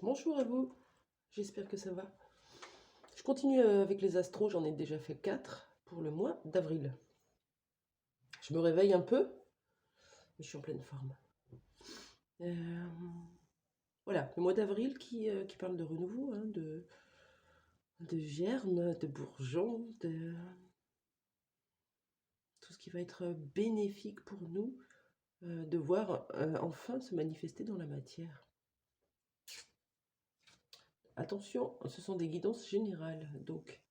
Bonjour à vous, j'espère que ça va. Je continue avec les astros, j'en ai déjà fait 4 pour le mois d'avril. Je me réveille un peu, mais je suis en pleine forme. Euh, voilà, le mois d'avril qui parle de renouveau, hein, de germes, de bourgeons, de tout ce qui va être bénéfique pour nous, de voir enfin se manifester dans la matière. Attention, ce sont des guidances générales, donc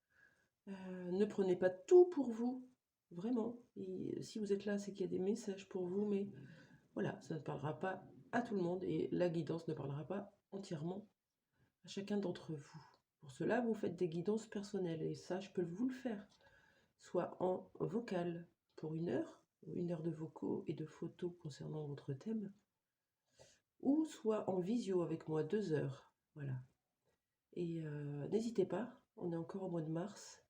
ne prenez pas tout pour vous, vraiment. Et si vous êtes là, c'est qu'il y a des messages pour vous, mais voilà, ça ne parlera pas à tout le monde et la guidance ne parlera pas entièrement à chacun d'entre vous. Pour cela, vous faites des guidances personnelles et ça, je peux vous le faire, soit en vocal pour 1 heure de vocaux et de photos concernant votre thème, ou soit en visio avec moi 2 heures. Voilà. Et n'hésitez pas, on est encore au mois de mars.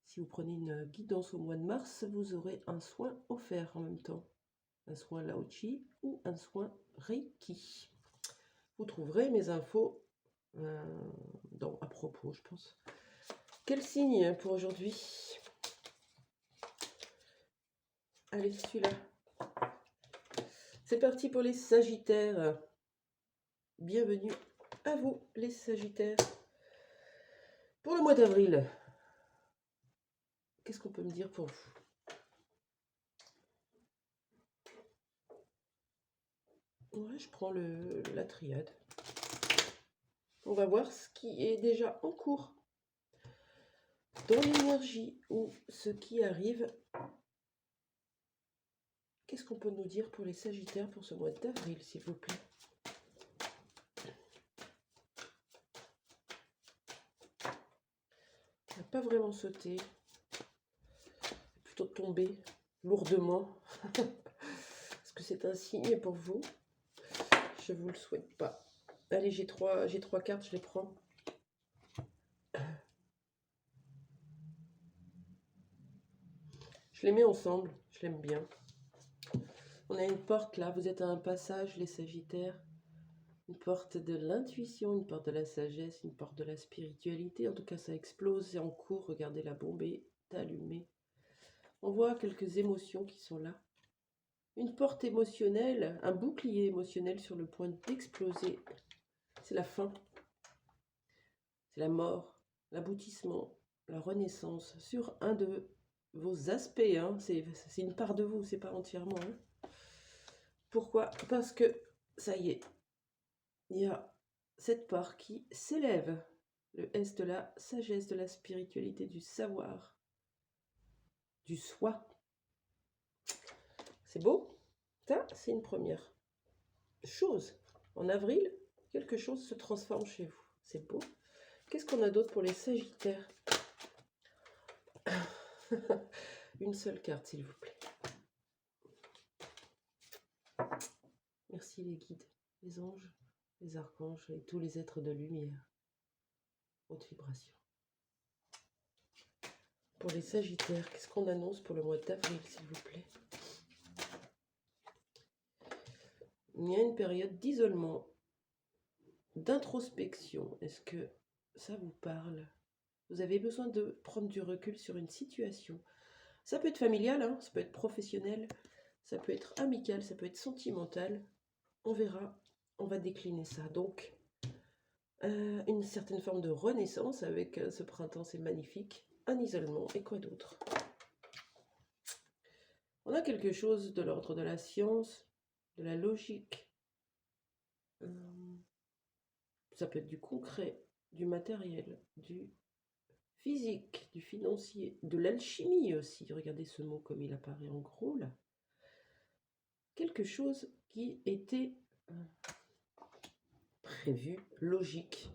Si vous prenez une guidance au mois de mars, vous aurez un soin offert en même temps. Un soin Lao-Chi ou un soin Reiki. Vous trouverez mes infos à propos, je pense. Quel signe pour aujourd'hui? Allez, celui-là. C'est parti pour les Sagittaires. Bienvenue à vous, les Sagittaires. Pour le mois d'avril, qu'est-ce qu'on peut me dire pour vous? Ouais, je prends la triade. On va voir ce qui est déjà en cours dans l'énergie ou ce qui arrive. Qu'est-ce qu'on peut nous dire pour les Sagittaires pour ce mois d'avril, s'il vous plaît? Ça n'a pas vraiment sauté, plutôt tombé lourdement. Est-ce que c'est un signe pour vous? Je ne vous le souhaite pas. Allez, j'ai trois cartes, je les prends. Je les mets ensemble, je l'aime bien. On a une porte là, vous êtes à un passage, les Sagittaires. Une porte de l'intuition, une porte de la sagesse, une porte de la spiritualité. En tout cas, ça explose, c'est en cours. Regardez, la bombe est allumée. On voit quelques émotions qui sont là. Une porte émotionnelle, un bouclier émotionnel sur le point d'exploser. C'est la fin. C'est la mort, l'aboutissement, la renaissance sur un de vos aspects. Hein. C'est une part de vous, c'est pas entièrement. Hein. Pourquoi? Parce que, ça y est, il y a cette part qui s'élève. Le S de la sagesse, de la spiritualité, du savoir, du soi. C'est beau? Ça, c'est une première chose. En avril, quelque chose se transforme chez vous. C'est beau. Qu'est-ce qu'on a d'autre pour les Sagittaires? Une seule carte, s'il vous plaît. Merci les guides, les anges, les archanges et tous les êtres de lumière. Haute vibration. Pour les Sagittaires, qu'est-ce qu'on annonce pour le mois d'avril, s'il vous plaît? Il y a une période d'isolement, d'introspection. Est-ce que ça vous parle? Vous avez besoin de prendre du recul sur une situation. Ça peut être familial, hein, ça peut être professionnel, ça peut être amical, ça peut être sentimental. On verra, on va décliner ça. Donc, une certaine forme de renaissance avec ce printemps, c'est magnifique. Un isolement et quoi d'autre? On a quelque chose de l'ordre de la science, de la logique. Ça peut être du concret, du matériel, du physique, du financier, de l'alchimie aussi. Regardez ce mot comme il apparaît en gros là. Quelque chose qui était prévu, logique,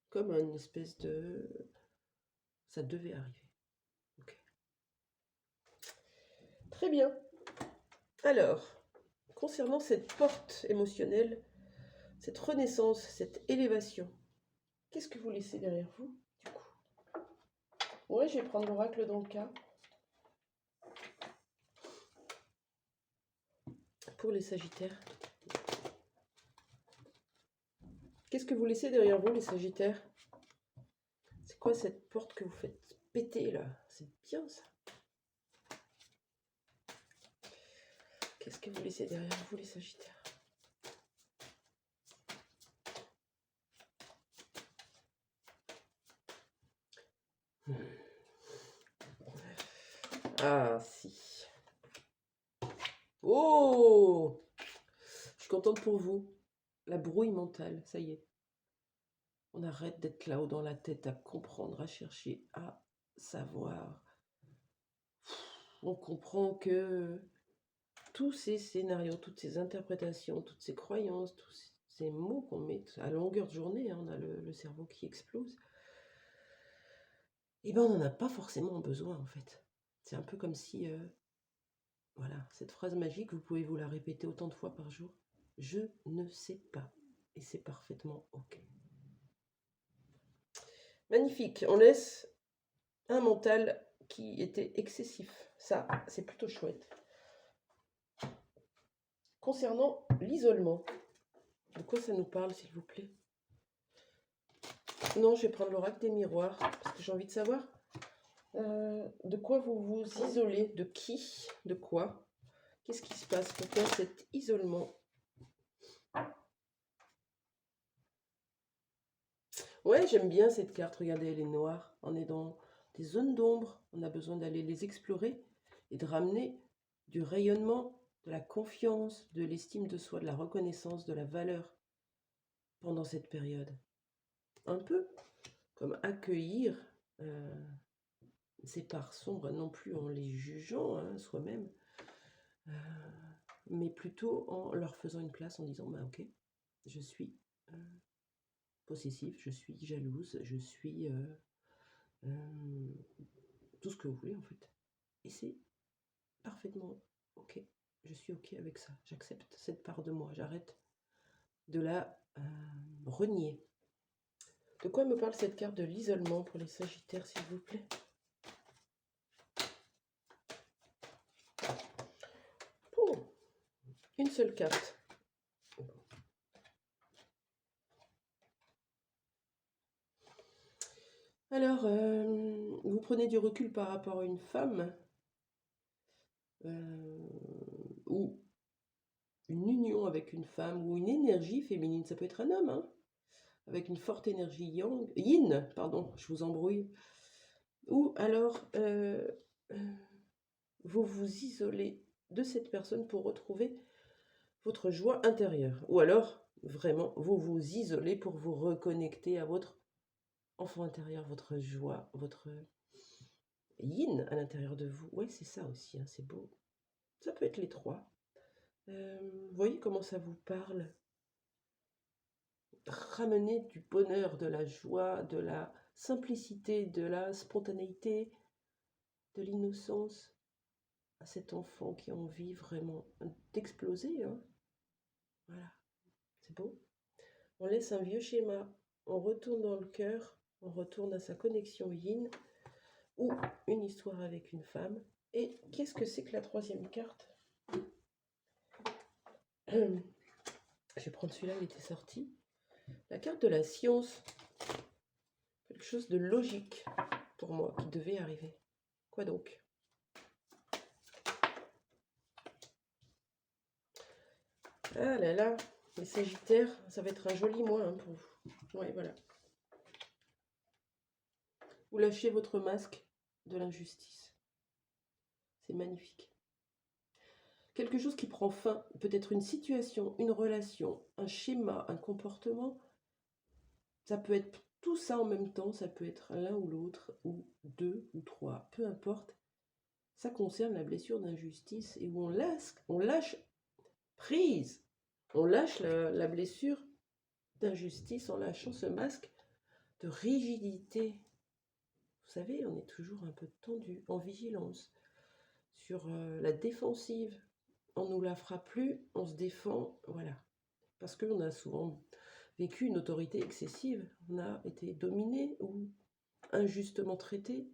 comme une espèce de... Ça devait arriver. Okay. Très bien. Alors, concernant cette porte émotionnelle, cette renaissance, cette élévation, qu'est-ce que vous laissez derrière vous, du coup? Ouais, je vais prendre l'oracle dans le cas. Pour les Sagittaires. Qu'est-ce que vous laissez derrière vous, les Sagittaires? C'est quoi cette porte que vous faites péter là? C'est bien ça. Qu'est-ce que vous laissez derrière vous, les Sagittaires? Ah, si. Oh! Je suis contente pour vous. La brouille mentale, ça y est. On arrête d'être là-haut dans la tête à comprendre, à chercher, à savoir. On comprend que tous ces scénarios, toutes ces interprétations, toutes ces croyances, tous ces mots qu'on met à longueur de journée, hein, on a le cerveau qui explose, et ben on n'en a pas forcément besoin en fait. C'est un peu comme si, voilà, cette phrase magique, vous pouvez vous la répéter autant de fois par jour. Je ne sais pas. Et c'est parfaitement OK. Magnifique. On laisse un mental qui était excessif. Ça, c'est plutôt chouette. Concernant l'isolement, de quoi ça nous parle, s'il vous plaît? Non, je vais prendre l'oracle des miroirs, parce que j'ai envie de savoir de quoi vous vous isolez, de qui, de quoi. Qu'est-ce qui se passe? Pourquoi cet isolement? Ouais, j'aime bien cette carte. Regardez, elle est noire. On est dans des zones d'ombre. On a besoin d'aller les explorer et de ramener du rayonnement, de la confiance, de l'estime de soi, de la reconnaissance, de la valeur pendant cette période. Un peu comme accueillir ces parts sombres, non plus en les jugeant soi-même, mais plutôt en leur faisant une place, en disant, bah ok, je suis possessif, je suis jalouse, je suis tout ce que vous voulez en fait. Et c'est parfaitement ok. Je suis ok avec ça. J'accepte cette part de moi. J'arrête de la renier. De quoi me parle cette carte de l'isolement pour les Sagittaires, s'il vous plaît? Oh, une seule carte. Alors, vous prenez du recul par rapport à une femme ou une union avec une femme ou une énergie féminine. Ça peut être un homme, hein, avec une forte énergie yin, pardon, je vous embrouille. Ou alors, vous vous isolez de cette personne pour retrouver votre joie intérieure. Ou alors, vraiment, vous vous isolez pour vous reconnecter à votre enfant intérieur, votre joie, votre yin à l'intérieur de vous. Ouais, c'est ça aussi, hein, c'est beau. Ça peut être les trois. Vous voyez comment ça vous parle? Ramener du bonheur, de la joie, de la simplicité, de la spontanéité, de l'innocence à cet enfant qui a envie vraiment d'exploser. Hein. Voilà, c'est beau. On laisse un vieux schéma, on retourne dans le cœur, on retourne à sa connexion yin ou une histoire avec une femme. Et qu'est-ce que c'est que la troisième carte? Je vais prendre celui-là, il était sorti. La carte de la science. Quelque chose de logique pour moi qui devait arriver. Quoi donc? Ah là là, les Sagittaires, ça va être un joli mois hein, pour vous. Ouais, voilà. Vous lâchez votre masque de l'injustice. C'est magnifique. Quelque chose qui prend fin, peut-être une situation, une relation, un schéma, un comportement. Ça peut être tout ça en même temps, ça peut être l'un ou l'autre, ou deux ou trois, peu importe. Ça concerne la blessure d'injustice et où on lâche prise. On lâche la blessure d'injustice en lâchant ce masque de rigidité. Vous savez, on est toujours un peu tendu, en vigilance, sur la défensive. On ne nous la fera plus, on se défend, voilà. Parce qu'on a souvent vécu une autorité excessive, on a été dominé ou injustement traité.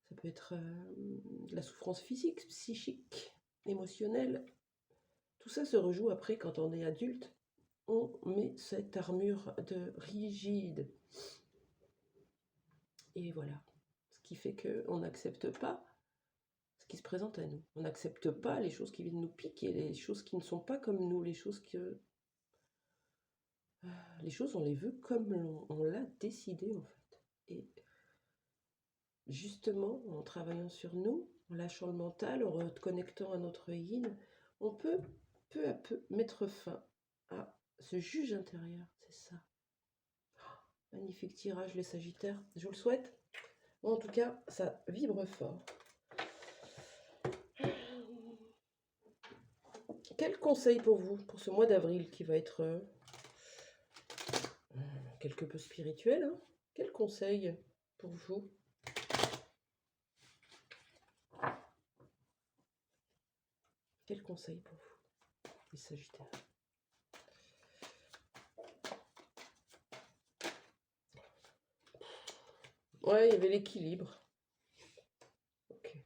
Ça peut être de la souffrance physique, psychique, émotionnelle. Tout ça se rejoue après quand on est adulte on met cette armure de rigide. Et voilà. Ce qui fait qu'on n'accepte pas ce qui se présente à nous. On n'accepte pas les choses qui viennent nous piquer, les choses qui ne sont pas comme nous, les choses on les veut comme on l'a décidé en fait. Et justement, en travaillant sur nous, en lâchant le mental, en reconnectant à notre yin, on peut peu à peu mettre fin à ce juge intérieur. C'est ça. Magnifique tirage, les Sagittaires. Je vous le souhaite. Bon, en tout cas, ça vibre fort. Quel conseil pour vous, pour ce mois d'avril qui va être quelque peu spirituel, hein? Quel conseil pour vous? Quel conseil pour vous, les Sagittaires? Ouais, il y avait l'équilibre. Ok.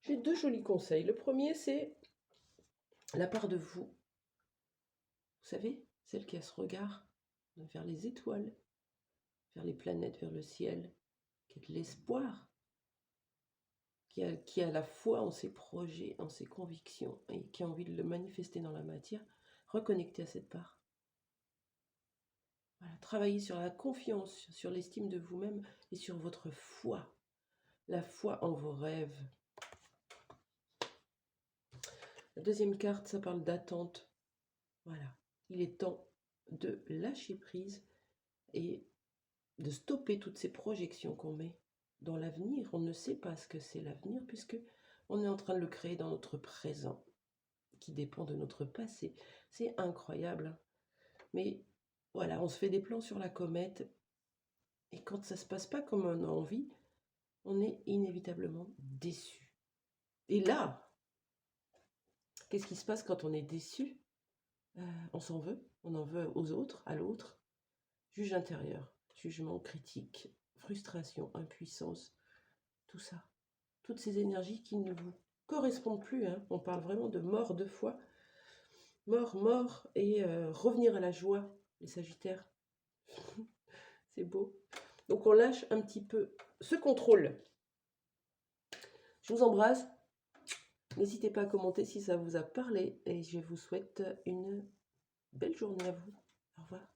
J'ai deux jolis conseils. Le premier, c'est la part de vous. Vous savez, celle qui a ce regard vers les étoiles, vers les planètes, vers le ciel, qui a de l'espoir, qui a la foi en ses projets, en ses convictions, et qui a envie de le manifester dans la matière. Reconnectez à cette part. Voilà, travaillez sur la confiance, sur l'estime de vous-même et sur votre foi. La foi en vos rêves. La deuxième carte, ça parle d'attente. Voilà, il est temps de lâcher prise et de stopper toutes ces projections qu'on met dans l'avenir. On ne sait pas ce que c'est l'avenir puisque on est en train de le créer dans notre présent, qui dépend de notre passé. C'est incroyable, hein. Mais voilà, on se fait des plans sur la comète et quand ça se passe pas comme on a envie, on est inévitablement déçu. Et là, qu'est-ce qui se passe quand on est déçu? On s'en veut, on en veut aux autres, à l'autre. Juge intérieur, jugement, critique, frustration, impuissance, tout ça. Toutes ces énergies qui ne vous correspondent plus, hein. On parle vraiment de mort deux fois. Mort, et revenir à la joie, les Sagittaires. C'est beau. Donc on lâche un petit peu ce contrôle. Je vous embrasse. N'hésitez pas à commenter si ça vous a parlé et je vous souhaite une belle journée à vous. Au revoir.